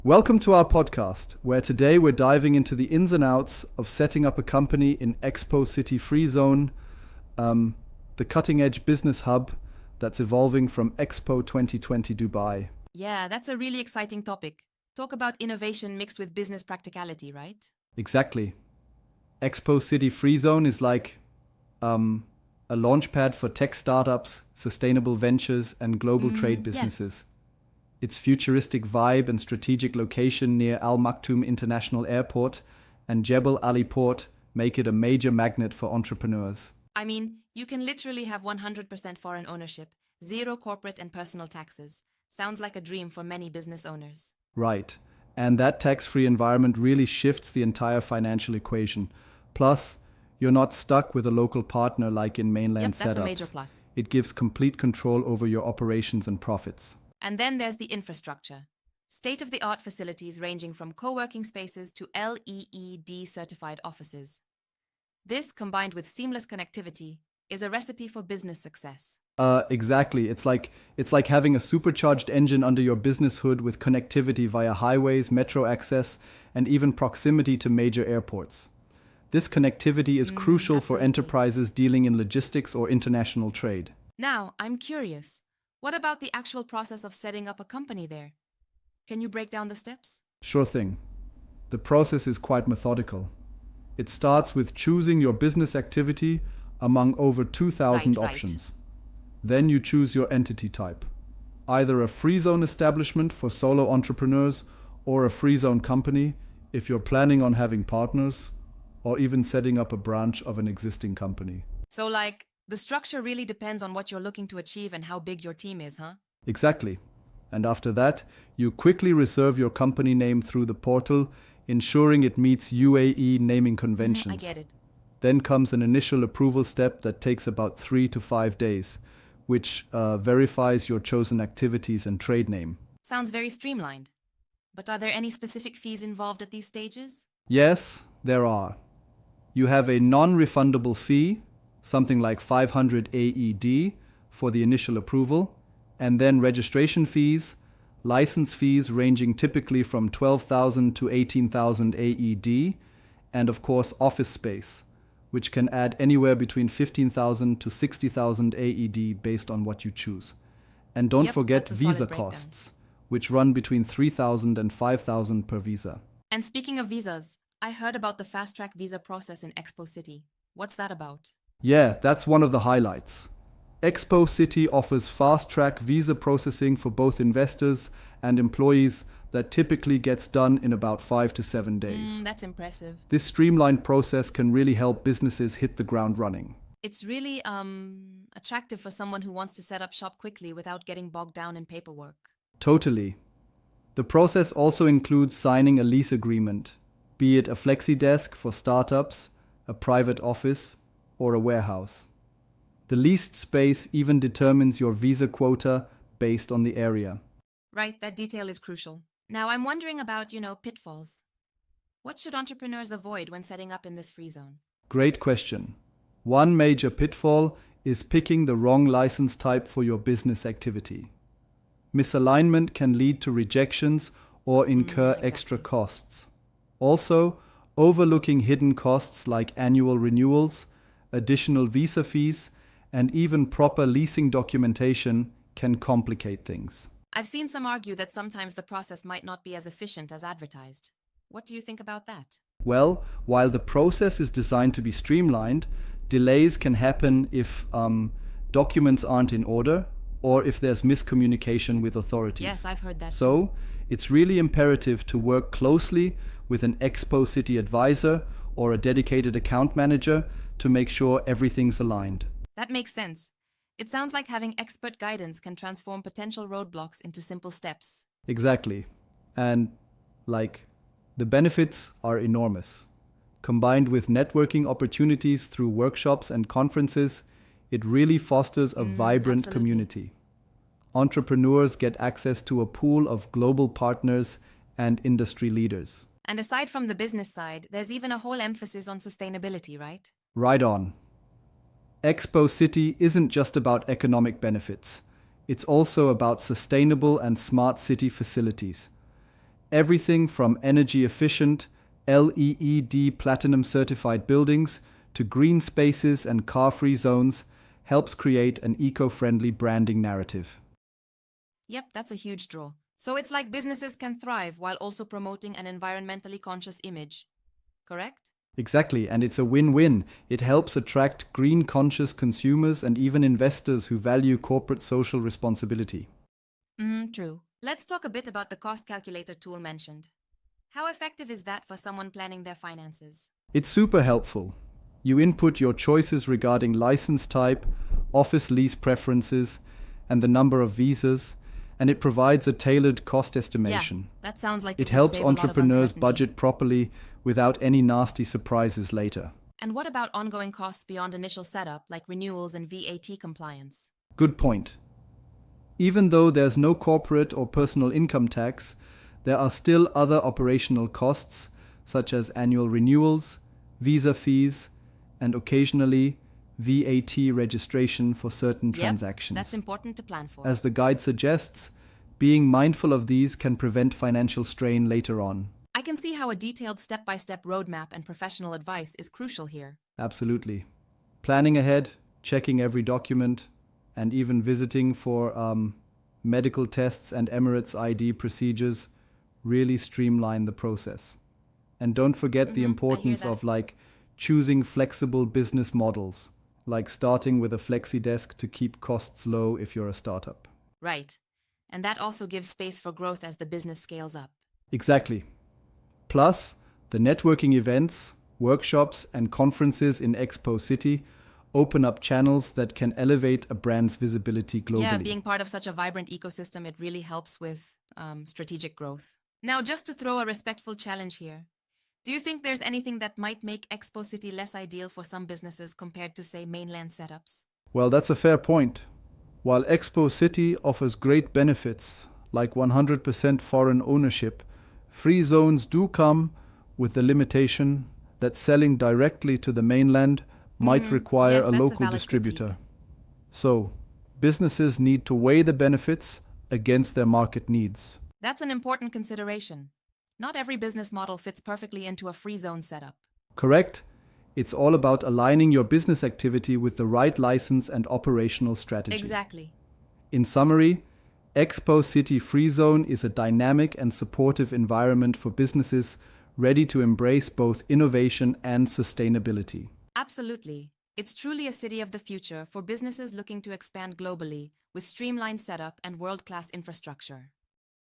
Welcome to our podcast, where today we're diving into the ins and outs of setting up a company in Expo City Free Zone, the cutting-edge business hub that's evolving from Expo 2020 Dubai. Yeah, that's a really exciting topic. Talk about innovation mixed with business practicality, right? Exactly. Expo City Free Zone is like a launchpad for tech startups, sustainable ventures, and global trade businesses. Its futuristic vibe and strategic location near Al Maktoum International Airport and Jebel Ali Port make it a major magnet for entrepreneurs. I mean, you can literally have 100% foreign ownership, zero corporate and personal taxes. Sounds like a dream for many business owners. Right. And that tax-free environment really shifts the entire financial equation. Plus, you're not stuck with a local partner like in mainland Yep, that's setups. a major plus. It gives complete control over your operations and profits. And then there's the infrastructure. State-of-the-art facilities ranging from co-working spaces to LEED certified offices. This, combined with seamless connectivity, is a recipe for business success. Exactly. It's like having a supercharged engine under your business hood with connectivity via highways, metro access, and even proximity to major airports. This connectivity is crucial for absolutely. enterprises dealing in logistics or international trade. Now, I'm curious. What about the actual process of setting up a company there? Can you break down the steps? Sure thing. The process is quite methodical. It starts with choosing your business activity among over 2,000 Right. options. Then you choose your entity type, either a free zone establishment for solo entrepreneurs or a free zone company if you're planning on having partners or even setting up a branch of an existing company. So, the structure really depends on what you're looking to achieve and how big your team is, huh? Exactly. And after that, you quickly reserve your company name through the portal, ensuring it meets UAE naming conventions. I get it. Then comes an initial approval step that takes about 3 to 5 days, which verifies your chosen activities and trade name. Sounds very streamlined. But are there any specific fees involved at these stages? Yes, there are. You have a non-refundable fee, something like 500 AED for the initial approval, and then registration fees, license fees ranging typically from 12,000 to 18,000 AED, and of course office space, which can add anywhere between 15,000 to 60,000 AED based on what you choose. And don't Yep, forget that's a solid visa breakdown. costs, which run between 3,000 and 5,000 per visa. And speaking of visas, I heard about the fast-track visa process in Expo City. What's that about? Yeah, that's one of the highlights. Expo City offers fast-track visa processing for both investors and employees that typically gets done in about 5 to 7 days. That's impressive. This streamlined process can really help businesses hit the ground running. It's really attractive for someone who wants to set up shop quickly without getting bogged down in paperwork. Totally. The process also includes signing a lease agreement, be it a flexi desk for startups, a private office, or a warehouse. The leased space even determines your visa quota based on the area. Right, that detail is crucial. Now, I'm wondering about, pitfalls. What should entrepreneurs avoid when setting up in this free zone? Great question. One major pitfall is picking the wrong license type for your business activity. Misalignment can lead to rejections or incur extra costs. Also, overlooking hidden costs like annual renewals, additional visa fees, and even proper leasing documentation can complicate things. I've seen some argue that sometimes the process might not be as efficient as advertised. What do you think about that? Well, while the process is designed to be streamlined, delays can happen if documents aren't in order or if there's miscommunication with authorities. Yes, I've heard that too. So, it's really imperative to work closely with an Expo City advisor or a dedicated account manager to make sure everything's aligned. That makes sense. It sounds like having expert guidance can transform potential roadblocks into simple steps. Exactly. And, the benefits are enormous. Combined with networking opportunities through workshops and conferences, it really fosters a vibrant absolutely. community. Entrepreneurs get access to a pool of global partners and industry leaders. And aside from the business side, there's even a whole emphasis on sustainability, right? Right on. Expo City isn't just about economic benefits. It's also about sustainable and smart city facilities. Everything from energy-efficient, LEED platinum-certified buildings to green spaces and car-free zones helps create an eco-friendly branding narrative. Yep, that's a huge draw. So it's like businesses can thrive while also promoting an environmentally conscious image, correct? Exactly, and it's a win-win. It helps attract green-conscious consumers and even investors who value corporate social responsibility. True. Let's talk a bit about the cost calculator tool mentioned. How effective is that for someone planning their finances? It's super helpful. You input your choices regarding license type, office lease preferences, and the number of visas, and it provides a tailored cost estimation. That sounds like It it would helps save a lot of entrepreneurs uncertainty. budget properly without any nasty surprises later. And what about ongoing costs beyond initial setup, like renewals and VAT compliance? Good point. Even though there's no corporate or personal income tax, there are still other operational costs, such as annual renewals, visa fees, and occasionally VAT registration for certain transactions. That's important to plan for. As the guide suggests, being mindful of these can prevent financial strain later on. I can see how a detailed step-by-step roadmap and professional advice is crucial here. Absolutely. Planning ahead, checking every document, and even visiting for medical tests and Emirates ID procedures really streamline the process. And don't forget the importance that. of choosing flexible business models, like starting with a flexi desk to keep costs low if you're a startup. Right. And that also gives space for growth as the business scales up. Exactly. Plus, the networking events, workshops, and conferences in Expo City open up channels that can elevate a brand's visibility globally. Yeah, being part of such a vibrant ecosystem, it really helps with strategic growth. Now, just to throw a respectful challenge here, do you think there's anything that might make Expo City less ideal for some businesses compared to, say, mainland setups? Well, that's a fair point. While Expo City offers great benefits, like 100% foreign ownership, free zones do come with the limitation that selling directly to the mainland might require Yes, a that's a local valid distributor. critique. So, businesses need to weigh the benefits against their market needs. That's an important consideration. Not every business model fits perfectly into a free zone setup. Correct? It's all about aligning your business activity with the right license and operational strategy. Exactly. In summary, Expo City Free Zone is a dynamic and supportive environment for businesses ready to embrace both innovation and sustainability. Absolutely. It's truly a city of the future for businesses looking to expand globally with streamlined setup and world-class infrastructure.